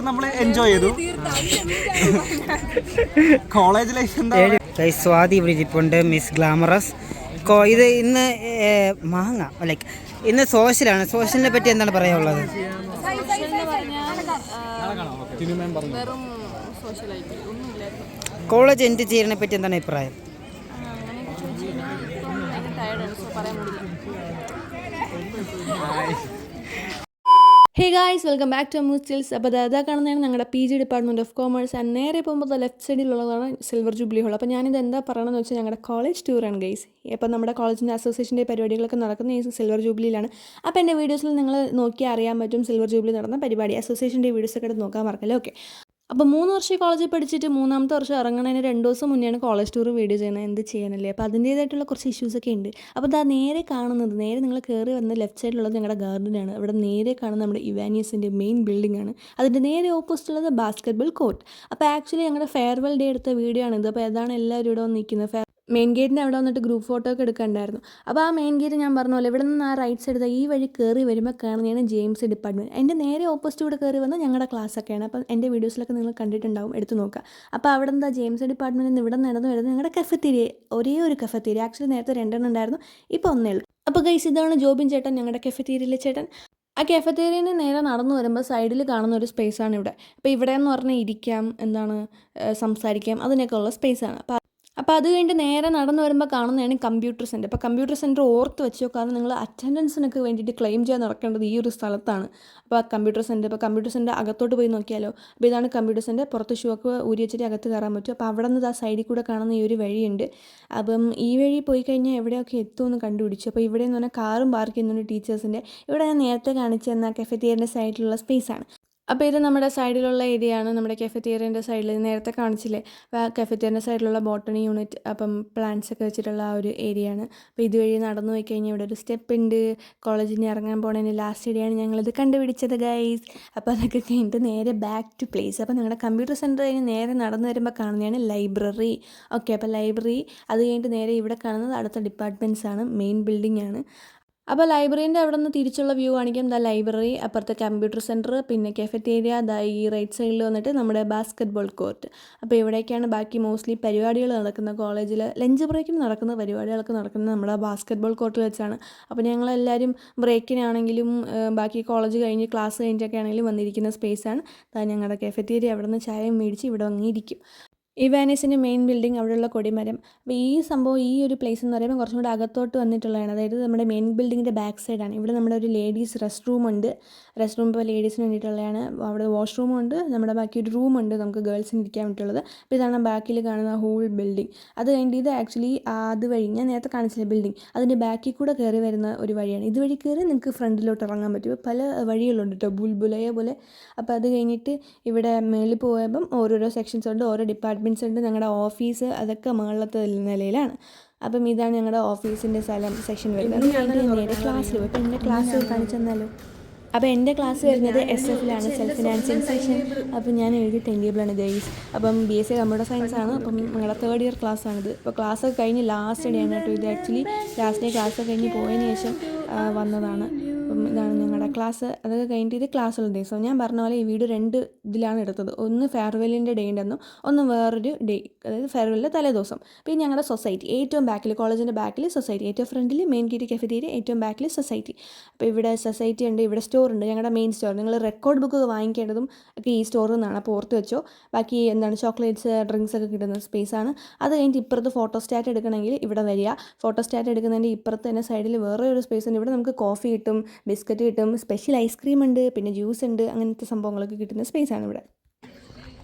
നമ്മൾ എൻജോയ് ചെയ്തു. College life എന്താ? സ്വാതി ഇവിടെ ഇരിപ്പുണ്ട്, മിസ് ഗ്ലാമറസ്. ഇത് ഇന്ന് മാങ്ങ ലൈക്ക് ഇന്ന് സോഷ്യലാണ്. സോഷ്യലിനെ പറ്റി എന്താണ് പറയാനുള്ളത്? കോളേജ് എൻജോയ് ചെയ്യുന്നതിനെ പറ്റി എന്താണ് അഭിപ്രായം? Hey guys, welcome back to Ammu's ടിൽസ്. അപ്പോൾ അതാ കാണുന്നതാണ് ഞങ്ങളുടെ PG department of commerce. And നേരെ പോകുമ്പോൾ ലെഫ്റ്റ് സൈഡിലുള്ളതാണ് സിൽവർ ജൂബിലി ഹോൾ. അപ്പോൾ ഞാനിത് എന്താ പറയണമെന്ന് വെച്ചാൽ ഞങ്ങളുടെ കോളേജ് ടൂറാണ് ഗൈസ്. അപ്പോൾ നമ്മുടെ കോളേജിൻ്റെ അസോസിയേഷൻ്റെ പരിപാടികളൊക്കെ നടക്കുന്ന ഈ സിൽവർ ജൂബിലിയിലാണ്. അപ്പോൾ എൻ്റെ വീഡിയോസിൽ നിങ്ങൾ നോക്കിയാൽ അറിയാൻ പറ്റും സിൽവർ ജൂബിലി നടന്ന പരിപാടി. അസോസിയേഷൻ്റെ വീഡിയോസൊക്കെ എടുത്ത് നോക്കാൻ മറക്കല്ലേ. ഓക്കെ, അപ്പോൾ 3 വർഷം കോളേജിൽ പഠിച്ചിട്ട് 3ാമത്തെ വർഷം ഇറങ്ങുന്നതിന് 2 ദിവസം മുന്നെയാണ് കോളേജ് ടൂർ വീഡിയോ ചെയ്യുന്നത്. എന്ത് ചെയ്യാനല്ലേ. അപ്പോൾ അതിൻ്റേതായിട്ടുള്ള കുറച്ച് ഇഷ്യൂസൊക്കെ ഉണ്ട്. അപ്പോൾ അതാ നേരെ കാണുന്നത്, നേരെ നിങ്ങൾ കയറി വന്ന ലെഫ്റ്റ് സൈഡിലുള്ളത് ഞങ്ങളുടെ ഗാർഡനാണ്. അവിടെ നേരെ കാണുന്ന നമ്മുടെ ഇവാനിയസിൻ്റെ മെയിൻ ബിൽഡിംഗ് ആണ്. അതിൻ്റെ നേരെ ഓപ്പോസിറ്റ് ഉള്ളത് ബാസ്കറ്റ്ബോൾ കോർട്ട്. അപ്പോൾ ആക്ച്വലി ഞങ്ങളുടെ ഫെയർവെൽ ഡേ എടുത്ത വീഡിയോ ആണിത്. അപ്പോൾ ഏതാണ് എല്ലാവരും ഇവിടെ വന്ന് നിൽക്കുന്നത്. മെയിൻ ഗേറ്റിൻ്റെ അവിടെ വന്നിട്ട് ഗ്രൂപ്പ് ഫോട്ടോ ഒക്കെ എടുക്കാനുണ്ടായിരുന്നു. അപ്പോൾ ആ മെയിൻ ഗേറ്റ് ഞാൻ പറഞ്ഞ പോലെ ഇവിടെ നിന്ന് ആ റൈറ്റ് സൈഡ് ഈ വഴി കയറി വരുമ്പോൾ കാണുന്നതാണ് ജെയിംസ് ഡിപ്പാർട്ട്മെൻറ്റ്. അതിൻ്റെ നേരെ ഓപ്പോസിറ്റ് കൂടെ കയറി വന്ന് ഞങ്ങളുടെ ക്ലാസ്സൊക്കെയാണ്. അപ്പോൾ എൻ്റെ വീഡിയോസിലൊക്കെ നിങ്ങൾ കണ്ടിട്ടുണ്ടാവും, എടുത്ത് നോക്കുക. അപ്പോൾ അവിടെ എന്താ ജെയിംസ് ഡിപ്പാർട്ട്മെൻറ്റിൽ നിന്ന് ഇവിടെ നടന്നു വരുന്നത് ഞങ്ങളുടെ കഫറ്റീരിയ. ഒരേ ഒരു കഫറ്റീരിയ, ആക്ച്വലി നേരത്തെ 2 ഉണ്ടായിരുന്നു, ഇപ്പോൾ 1 ഉള്ളൂ. അപ്പോൾ ഗൈസ്, ഇതാണ് ജോബിൻ ചേട്ടൻ, ഞങ്ങളുടെ കഫറ്റീരിയയിലെ ചേട്ടൻ. ആ കഫറ്റേറിയന് നേരെ നടന്നു വരുമ്പോൾ സൈഡിൽ കാണുന്ന ഒരു സ്പേസാണ് ഇവിടെ. അപ്പോൾ ഇവിടെ എന്ന് പറഞ്ഞാൽ ഇരിക്കാം, സംസാരിക്കാം, അതിനൊക്കെ ഉള്ള സ്പേസാണ്. അപ്പോൾ അത് കഴിഞ്ഞിട്ട് നേരെ നടന്നു വരുമ്പോൾ കാണുന്നതാണ് കമ്പ്യൂട്ടർ സെൻറ്റർ. അപ്പോൾ കമ്പ്യൂട്ടർ സെൻറ്റർ ഓർത്ത് വെച്ചോ, കാരണം നിങ്ങൾ അറ്റൻഡൻസിനൊക്കെ വേണ്ടിയിട്ട് ക്ലെയിം ചെയ്യാൻ നടക്കേണ്ടത് ഈ ഒരു സ്ഥലത്താണ്. അപ്പോൾ കമ്പ്യൂട്ടർ സെൻറ്റർ, ഇപ്പോൾ കമ്പ്യൂട്ടർ സെൻറ്റർ അകത്തോട്ട് പോയി നോക്കിയാലോ. അപ്പോൾ ഇതാണ് കമ്പ്യൂട്ടർ സെൻറ്റർ. പുറത്ത് ഷൂ ഒക്കെ ഊരി വെച്ചിട്ട് അകത്ത് കയറാൻ പറ്റും. അപ്പോൾ അവിടെ നിന്ന് ആ സൈഡിൽ കൂടെ കാണുന്ന ഈ ഒരു വഴിയുണ്ട്. അപ്പം ഈ വഴി പോയി കഴിഞ്ഞാൽ എവിടെയൊക്കെ എത്തുമെന്ന് കണ്ടുപിടിച്ചു. അപ്പോൾ ഇവിടെ എന്ന് പറഞ്ഞാൽ കാറും പാർക്ക് ചെയ്യുന്നുണ്ട് ടീച്ചേഴ്സിൻ്റെ. ഇവിടെ ഞാൻ നേരത്തെ കാണിച്ചു തന്ന കഫറ്റേറിയൻ്റെ സൈഡിലുള്ള സ്പേസാണ്. അപ്പോൾ ഇത് നമ്മുടെ സൈഡിലുള്ള ഏരിയ ആണ്. നമ്മുടെ കഫറ്റേറിയൻ്റെ സൈഡിൽ നേരത്തെ കാണിച്ചില്ലേ, കഫറ്റേറിയൻ്റെ സൈഡിലുള്ള ബോട്ടണി യൂണിറ്റ്, അപ്പം പ്ലാന്റ്സ് ഒക്കെ വെച്ചിട്ടുള്ള ആ ഒരു ഏരിയ ആണ്. അപ്പോൾ ഇതുവഴി നടന്നു പോയി കഴിഞ്ഞാൽ ഇവിടെ ഒരു സ്റ്റെപ്പ് ഉണ്ട്. കോളേജിൽ നിന്ന് ഇറങ്ങാൻ പോകുന്നതിന് ലാസ്റ്റ് ഏരിയയാണ് ഞങ്ങളിത് കണ്ടുപിടിച്ചത് ഗൈസ്. അപ്പോൾ അതൊക്കെ കഴിഞ്ഞിട്ട് നേരെ ബാക്ക് ടു പ്ലേസ്. അപ്പോൾ ഞങ്ങളുടെ കമ്പ്യൂട്ടർ സെൻറ്റർ കഴിഞ്ഞ് നേരെ നടന്നു വരുമ്പോൾ കാണുന്നതാണ് ലൈബ്രറി. ഓക്കെ, അപ്പോൾ ലൈബ്രറി അത് കഴിഞ്ഞിട്ട് നേരെ ഇവിടെ കാണുന്നത് അടുത്ത ഡിപ്പാർട്ട്മെൻറ്റ്സ് ആണ്, മെയിൻ ബിൽഡിംഗ് ആണ്. അപ്പോൾ ലൈബ്രറീൻ്റെ അവിടെ നിന്ന് തിരിച്ചുള്ള വ്യൂ കാണിക്കാം. ലൈബ്രറി, അപ്പുറത്തെ കമ്പ്യൂട്ടർ സെൻറ്റർ, പിന്നെ കഫറ്റേരിയ, ഈ റൈറ്റ് സൈഡിൽ വന്നിട്ട് നമ്മുടെ ബാസ്കറ്റ്ബോൾ കോർട്ട്. അപ്പോൾ ഇവിടേക്കാണ് ബാക്കി മോസ്റ്റ്ലി പരിപാടികൾ നടക്കുന്ന. കോളേജിൽ ലഞ്ച് ബ്രേക്കിന് നടക്കുന്ന പരിപാടികളൊക്കെ നടക്കുന്നത് നമ്മുടെ ബാസ്കറ്റ്ബോൾ കോർട്ടിൽ വെച്ചാണ്. അപ്പോൾ ഞങ്ങളെല്ലാവരും ബ്രേക്കിനാണെങ്കിലും ബാക്കി കോളേജ് കഴിഞ്ഞ് ക്ലാസ് കഴിഞ്ഞിട്ടൊക്കെ ആണെങ്കിലും വന്നിരിക്കുന്ന സ്പേസാണ്. ഞങ്ങളുടെ കഫറ്റേരിയ അവിടെ നിന്ന് ചായ മേടിച്ച് ഇവിടെ വന്നിരിക്കും. ഇവാനിയസിൻ്റെ മെയിൻ ബിൽഡിംഗ്, അവിടെയുള്ള കൊടിമരം. അപ്പോൾ ഈ സംഭവം, ഈ ഒരു പ്ലേസ് എന്ന് പറയുമ്പോൾ കുറച്ചും കൂടി അകത്തോട്ട് വന്നിട്ടുള്ളതാണ്. അതായത് നമ്മുടെ മെയിൻ ബിൽഡിങ്ങിൻ്റെ ബാക്ക് സൈഡാണ്. ഇവിടെ നമ്മുടെ ഒരു ലേഡീസ് റെസ്റ്റ് റൂം ഉണ്ട്. റെസ്റ്റ് റൂം ഇപ്പോൾ ലേഡീസിന് വേണ്ടിയിട്ടുള്ളതാണ്. അവിടെ വാഷ്റൂമും ഉണ്ട്, നമ്മുടെ ബാക്കി ഒരു റൂമുണ്ട് നമുക്ക് ഗേൾസിന് ഇരിക്കാൻ വേണ്ടിയിട്ടുള്ളത്. അപ്പോൾ ഇതാണ് ബാക്കിൽ കാണുന്ന ഹോൾ ബിൽഡിംഗ്. അത് കഴിഞ്ഞിട്ട് ഇത് ആക്ച്വലി അതുവഴി ഞാൻ നേരത്തെ കാണിച്ചില്ല ബിൽഡിംഗ്, അതിൻ്റെ ബാക്കിൽ കൂടെ കയറി വരുന്ന ഒരു വഴിയാണ്. ഇതുവഴി കയറി നിങ്ങൾക്ക് ഫ്രണ്ടിലോട്ട് ഇറങ്ങാൻ പറ്റും. പല വഴികളുണ്ട് കേട്ടോ, ബുൽബുലയ പോലെ. അപ്പോൾ അത് കഴിഞ്ഞിട്ട് ഇവിടെ മേളിൽ പോയപ്പം ഓരോരോ സെക്ഷൻസ് ഉണ്ട്, ഓരോ ഡിപ്പാർട്ട്മെൻറ്റ്സ് ഉണ്ട്. ഞങ്ങളുടെ ഓഫീസ് അതൊക്കെ മുകളിലത്തെ നിലയിലാണ്. അപ്പം ഇതാണ് ഞങ്ങളുടെ ഓഫീസിൻ്റെ സ്ഥലം, സെക്ഷൻ വരുന്നത്. നേരെ ക്ലാസ്സിൽ പോയി. അപ്പോൾ എൻ്റെ ക്ലാസ് കാണിച്ചു തന്നാലോ. അപ്പോൾ എൻ്റെ ക്ലാസ് വരുന്നത് SF-ലാണ്, സെൽഫ് ഫിനാൻസിങ് സെക്ഷൻ. അപ്പോൾ ഞാൻ എഴുതി ടേബിളാണ് ഗൈസ്. അപ്പം BSc കമ്പ്യൂട്ടർ സയൻസ് ആണ്. അപ്പം ഞങ്ങളുടെ 3rd ഇയർ ക്ലാസ്സാണിത്. അപ്പോൾ ക്ലാസ്സൊക്കെ കഴിഞ്ഞ് ലാസ്റ്റ് ഡേ ആണ് കേട്ടോ ഇത്. ആക്ച്വലി ലാസ്റ്റ് ഡേ ക്ലാസ്സൊക്കെ കഴിഞ്ഞ് പോയതിന് ശേഷം വന്നതാണ്. അപ്പം ഇതാണ് ഞങ്ങളുടെ ക്ലാസ്. അതൊക്കെ കഴിഞ്ഞിട്ട് ഇത് ക്ലാസ്സുള്ള ദിവസം. ഞാൻ പറഞ്ഞ പോലെ ഈ വീഡിയോ 2 ഇതിലാണ് എടുത്തത്. ഒന്ന് ഫെയർവെല്ലിൻ്റെ ഡേ ഉണ്ടെന്നും ഒന്ന് വേറൊരു ഡേ, അതായത് ഫെയർവെല്ലിൻ്റെ തലേ ദിവസം. പിന്നെ ഞങ്ങളുടെ സൊസൈറ്റി ഏറ്റവും ബാക്കിൽ, കോളേജിൻ്റെ ബാക്കിൽ സൊസൈറ്റി, ഏറ്റവും ഫ്രണ്ടിൽ മെയിൻ ഗേറ്റ് കഫറ്റേരിയ, ഏറ്റവും ബാക്കിൽ സൊസൈറ്റി. അപ്പോൾ ഇവിടെ സൊസൈറ്റി ഉണ്ട്, ഇവിടെ സ്റ്റോർ ഉണ്ട്, ഞങ്ങളുടെ മെയിൻ സ്റ്റോർ. നിങ്ങൾ റെക്കോർഡ് ബുക്ക് വാങ്ങിക്കേണ്ടതും ഒക്കെ ഈ സ്റ്റോറിൽ നിന്നാണ്. അപ്പോൾ ഓർത്ത് വെച്ചോ. ബാക്കി ചോക്ലേറ്റ്സ്, ഡ്രിങ്ക്സ് ഒക്കെ കിട്ടുന്ന സ്പേസാണ്. അത് കഴിഞ്ഞിട്ട് ഇപ്പുറത്ത് ഫോട്ടോസ്റ്റാറ്റ് എടുക്കണമെങ്കിൽ ഇവിടെ വരിക. ഫോട്ടോസ്റ്റാറ്റ് എടുക്കുന്നതിൻ്റെ ഇപ്പുറത്ത് തന്നെ സൈഡിൽ വേറെ ഒരു സ്പേസ് ഉണ്ട്. ഇവിടെ നമുക്ക് കോഫി കിട്ടും, ബിസ്ക്കറ്റ് കിട്ടും, സ്പെഷ്യൽ ഐസ്ക്രീം ഉണ്ട്, പിന്നെ ജ്യൂസ് ഉണ്ട്, അങ്ങനത്തെ സംഭവങ്ങളൊക്കെ കിട്ടുന്ന സ്പേസാണ് ഇവിടെ.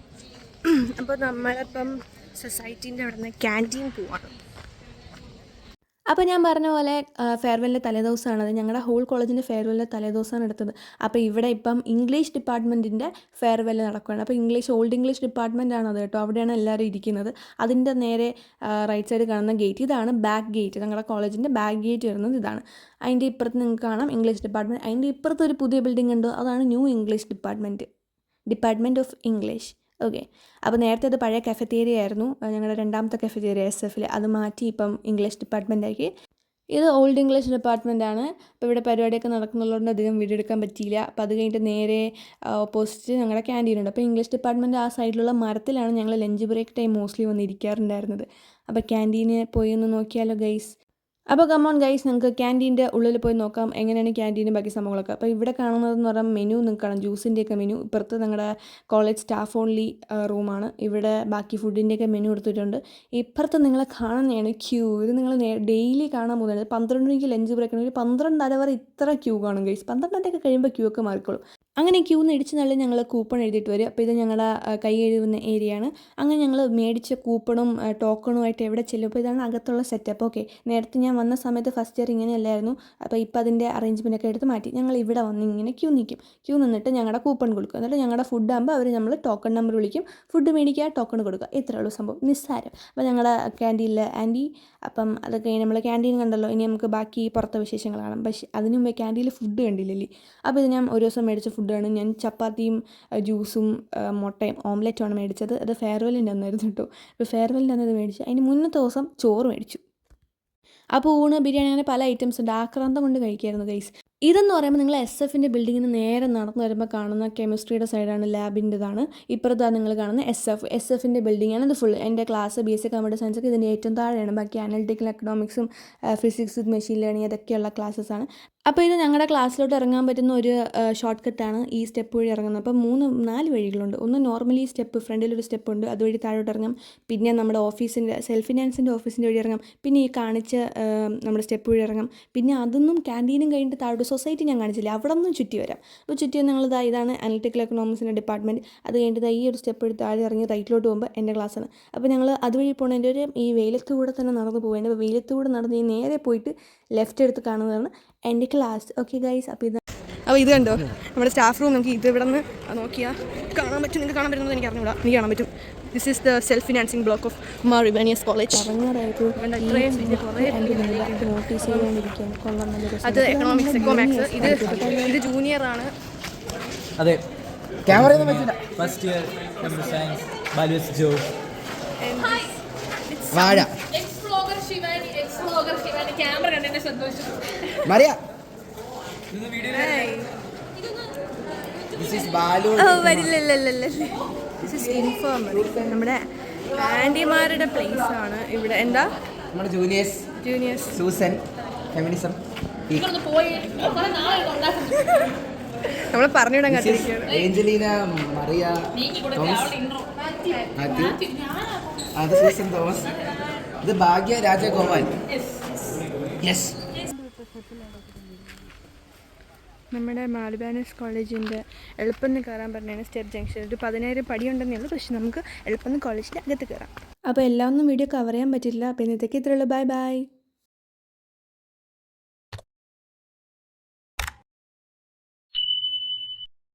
അപ്പോൾ നമ്മളിപ്പം സൊസൈറ്റീൻ്റെ അവിടെ നിന്ന് ക്യാൻറ്റീൻ പോവാണ്. അപ്പോൾ ഞാൻ പറഞ്ഞ പോലെ ഫെയർവെല്ലിൻ്റെ തലേദിവസമാണത്. ഞങ്ങളുടെ ഹോൾ കോളേജിൻ്റെ ഫെയർവെല്ലിൻ്റെ തലേദിവസമാണ് എടുത്തത്. അപ്പോൾ ഇവിടെ ഇപ്പം ഇംഗ്ലീഷ് ഡിപ്പാർട്ട്മെൻറ്റിൻ്റെ ഫെയർവെല്ല് നടക്കുകയാണ്. അപ്പോൾ ഓൾഡ് ഇംഗ്ലീഷ് ഡിപ്പാർട്ട്മെൻ്റ് ആണത് കേട്ടോ. അവിടെയാണ് എല്ലാവരും ഇരിക്കുന്നത്. അതിൻ്റെ നേരെ റൈറ്റ് സൈഡ് കാണുന്ന ഗേറ്റ്, ഇതാണ് ബാക്ക് ഗേറ്റ്. ഞങ്ങളുടെ കോളേജിൻ്റെ ബാക്ക് ഗേറ്റ് വരുന്നത് ഇതാണ്. അതിൻ്റെ ഇപ്പുറത്ത് നിങ്ങൾക്ക് കാണാം ഇംഗ്ലീഷ് ഡിപ്പാർട്ട്മെൻറ്റ്. അതിൻ്റെ ഇപ്പുറത്ത് ഒരു പുതിയ ബിൽഡിംഗ് ഉണ്ട്, അതാണ് new English department of English. Okay, അപ്പോൾ നേരത്തെ അത് പഴയ കഫറ്റേരിയ ആയിരുന്നു, ഞങ്ങളുടെ 2ാമത്തെ കഫറ്റേരിയ SF-ൽ. അത് മാറ്റി ഇപ്പം ഇംഗ്ലീഷ് ഡിപ്പാർട്ട്മെൻറ്റാക്കി. ഇത് ഓൾഡ് ഇംഗ്ലീഷ് ഡിപ്പാർട്ട്മെൻ്റ് ആണ്. അപ്പോൾ ഇവിടെ പരിപാടിയൊക്കെ നടക്കുന്നുള്ളതുകൊണ്ട് അധികം വീഡിയോ എടുക്കാൻ പറ്റിയില്ല. അപ്പോൾ അത് കഴിഞ്ഞിട്ട് നേരെ ഓപ്പോസിറ്റ് ഞങ്ങളുടെ ക്യാൻറ്റീനുണ്ട്. അപ്പോൾ ഇംഗ്ലീഷ് ഡിപ്പാർട്ട്മെൻറ്റ് ആ സൈഡിലുള്ള മരത്തിലാണ് ഞങ്ങൾ ലഞ്ച് ബ്രേക്ക് ടൈം മോസ്റ്റ്ലി വന്നിരിക്കാറുണ്ടായിരുന്നത്. അപ്പോൾ ക്യാൻറ്റീന് പോയി ഒന്ന് നോക്കിയാലോ ഗൈസ്. അപ്പോൾ കമോൺ ഗൈസ്, നമുക്ക് ക്യാൻറ്റീൻ്റെ ഉള്ളിൽ പോയി നോക്കാം എങ്ങനെയാണ് ക്യാൻറ്റീനും ബാക്കി സംഭവങ്ങളൊക്കെ. അപ്പോൾ ഇവിടെ കാണുന്നതെന്ന് പറഞ്ഞാൽ മെനു നിങ്ങൾക്ക് കാണാം, ജ്യൂസിൻ്റെയൊക്കെ മെനു. ഇപ്പുറത്ത് ഞങ്ങളുടെ കോളേജ് സ്റ്റാഫ് ഓൺലി റൂമാണ്. ഇവിടെ ബാക്കി ഫുഡിൻ്റെയൊക്കെ മെനു എടുത്തിട്ടുണ്ട്. ഇപ്പുറത്ത് നിങ്ങൾ കാണുന്നതാണ് ക്യൂ. ഇത് നിങ്ങൾ ഡെയിലി കാണാൻ പോകുന്നത്. 12 മണിക്ക് ലഞ്ച് ബ്രേക്ക് ആണെങ്കിൽ 12:30 വരെ ഇത്ര ക്യൂ കാണും ഗൈസ്. 12:30 കഴിയുമ്പോൾ ക്യൂ ഒക്കെ മാറിക്കോളും. അങ്ങനെ ക്യൂ നിന്ന് ഇടിച്ച് നല്ല ഞങ്ങൾ കൂപ്പൺ എഴുതിയിട്ട് വരും. അപ്പോൾ ഇത് ഞങ്ങളുടെ കൈ എഴുതുന്ന ഏരിയയാണ്. അങ്ങനെ ഞങ്ങൾ മേടിച്ച കൂപ്പണും ടോക്കണുമായിട്ട് എവിടെ ചെല്ലും. അപ്പോൾ ഇതാണ് അകത്തുള്ള സെറ്റപ്പ്. ഓക്കെ, നേരത്തെ ഞാൻ വന്ന സമയത്ത് ഫസ്റ്റ് ഇയർ ഇങ്ങനെയല്ലായിരുന്നു. അപ്പോൾ ഇപ്പോൾ അതിൻ്റെ അറേഞ്ച്മെൻ്റ് ഒക്കെ എടുത്ത് മാറ്റി. ഞങ്ങൾ ഇവിടെ വന്ന് ഇങ്ങനെ ക്യൂ നിൽക്കും. ക്യൂ നിന്നിട്ട് ഞങ്ങളുടെ കൂപ്പൺ കൊടുക്കും. എന്നിട്ട് ഞങ്ങളുടെ ഫുഡ് ആകുമ്പോൾ അവർ നമ്മൾ ടോക്കൺ നമ്പർ വിളിക്കും. ഫുഡ് മേടിക്കുക, ടോക്കൺ കൊടുക്കുക. ഇത്രയുള്ള സംഭവം, നിസ്സാരം. അപ്പോൾ ഞങ്ങളുടെ ക്യാൻറ്റീനിൽ ആൻറ്റി, അപ്പം അതൊക്കെ കഴിഞ്ഞ് നമ്മൾ ക്യാൻറ്റീൻ കണ്ടല്ലോ. ഇനി നമുക്ക് ബാക്കി പുറത്തെ വിശേഷങ്ങൾ കാണാം. പക്ഷേ അതിന് മുമ്പേ ക്യാൻറ്റീനിൽ ഫുഡ് കണ്ടില്ലല്ലേ. അപ്പോൾ ഇത് ഞാൻ ഒരു ദിവസം മേടിച്ച ഫുഡാണ്. ഞാൻ ചപ്പാത്തിയും ജ്യൂസും മുട്ടയും ഓംലെറ്റുമാണ് മേടിച്ചത്. അത് ഫെയർവെല്ലിൻ്റെ അന്നായിരുന്നു കേട്ടോ. അപ്പോൾ ഫെയർവെല്ലിൻ്റെ അന്നത് മേടിച്ചു. അതിന് മുന്നത്തെ ദിവസം ചോറ് മേടിച്ചു. അപ്പോൾ ഊണ്, ബിരിയാണി, അങ്ങനെ പല ഐറ്റംസ് ഉണ്ട്. ആക്രാന്തം കൊണ്ട് കഴിക്കായിരുന്നു ഗൈസ്. ഇതെന്ന് പറയുമ്പോൾ നിങ്ങൾ SF-ൻ്റെ ബിൽഡിങ്ങിന് നേരെ നടന്നു വരുമ്പോൾ കാണുന്ന കെമിസ്ട്രിയുടെ സൈഡാണ്, ലാബിൻ്റെതാണ്. ഇപ്പുറത്താണ് നിങ്ങൾ കാണുന്ന SF-ൻ്റെ ബിൽഡിങ്ങാണ്. ഇത് ഫുൾ എൻ്റെ ക്ലാസ് BSc കമ്പ്യൂട്ടർ സയൻസ് ഒക്കെ ഇതിൻ്റെ ഏറ്റവും താഴെയാണ്. ബാക്കി അനലിറ്റിക്കൽ എക്കണോമിക്സും ഫിസിക്സ് വിത്ത് മെഷീൻ ലേണിംഗ് അതൊക്കെയുള്ള ക്ലാസ്സസാണ്. അപ്പോൾ ഇത് ഞങ്ങളുടെ ക്ലാസ്സിലോട്ട് ഇറങ്ങാൻ പറ്റുന്ന ഒരു ഷോർട്ട് കട്ടാണ് ഈ സ്റ്റെപ്പ് വഴി ഇറങ്ങുന്നത്. അപ്പോൾ 4 വഴികളുണ്ട്. ഒന്ന് നോർമലി സ്റ്റെപ്പ്, ഫ്രണ്ടിലൊരു സ്റ്റെപ്പ് ഉണ്ട്, അതുവഴി താഴോട്ട് ഇറങ്ങാം. പിന്നെ നമ്മുടെ ഓഫീസിൻ്റെ സെൽഫ് ഫിനാൻസിൻ്റെ ഓഫീസിൻ്റെ വഴി ഇറങ്ങാം. പിന്നെ ഈ കാണിച്ച നമ്മുടെ സ്റ്റെപ്പ് വഴി ഇറങ്ങാം. പിന്നെ അതൊന്നും ക്യാൻറ്റീനും കഴിഞ്ഞിട്ട് താഴോട്ട് സൊസൈറ്റി ഞാൻ കാണിച്ചില്ല, അവിടെ നിന്നും ചുറ്റി വരാം. അപ്പോൾ ചുറ്റി ഇതാണ് അനലിറ്റിക്കൽ എക്കണോമിക്സിൻ്റെ ഡിപ്പാർട്ട്മെൻറ്റ്. അത് കഴിഞ്ഞിട്ട് ഈ ഒരു സ്റ്റെപ്പ് എടുത്ത് താഴെ ഇറങ്ങി റൈറ്റിലോട്ട് പോകുമ്പോൾ എൻ്റെ ക്ലാസ്സാണ്. അപ്പോൾ ഞങ്ങൾ അതുവഴി പോകുന്നതിൻ്റെ ഈ വെയിലത്ത് കൂടെ തന്നെ നടന്ന് പോകുന്നത്. അപ്പോൾ വെയിലത്ത് കൂടെ നടന്ന് ഈ നേരെ പോയിട്ട് ലെഫ്റ്റ് എടുത്ത് കാണുന്നതാണ് എൻ്റെ ക്ലാസ്. ഓക്കെ ഗൈസ്, അപ്പോൾ ഇത് കണ്ടോ നമ്മുടെ സ്റ്റാഫ് റൂം. നമുക്ക് ഇത് ഇവിടെ നിന്ന് നോക്കിയാൽ കാണാൻ പറ്റും. നിങ്ങൾക്ക് കാണാൻ പറ്റുന്നത് എനിക്ക് അറിഞ്ഞൂടാ, എനിക്ക് കാണാൻ പറ്റും. This is the self financing block of Mar Ivanios College. അത് എക്കണോമിക്സ്, എക്കോമാക്സ്. ഇത് ജൂനിയറാണ്. അതെ, camera first year computer science ബാലുസ് ജോ വാഴ ക്യാമറ കണ്ടെന്നെ സന്തോഷം. മറിയ നമ്മുടെ ആൻറ്റിമാരുടെ പ്ലേസ് ആണ് ഇവിടെ. എന്താ നമ്മുടെ ജൂനിയേഴ്സ് സൂസൻ, ഫെമിനിസം, നമ്മൾ പറഞ്ഞിടാൻ കാത്തിരിക്കുകയാണ്. ഏഞ്ചലീന, മറിയ, അത് സൂസൻ തോമസ്, ഇത് ഭാഗ്യ രാജഗോപാൽ. യെസ്, നമ്മുടെ മാർ ഇവാനിയസ് കോളേജിൻ്റെ എളുപ്പം കയറാൻ പറഞ്ഞാണ് സ്റ്റെപ്പ് ജംഗ്ഷൻ. ഒരു 10,000 പടിയുണ്ടെന്നേ ഉള്ളൂ, പക്ഷെ നമുക്ക് എളുപ്പം കോളേജിൻ്റെ അകത്ത് കയറാം. അപ്പോൾ എല്ലാം ഒന്നും വീഡിയോ കവർ ചെയ്യാൻ പറ്റില്ല. അപ്പോൾ ഇന്നത്തേക്ക് ഇത്രയുള്ളൂ. Bye by.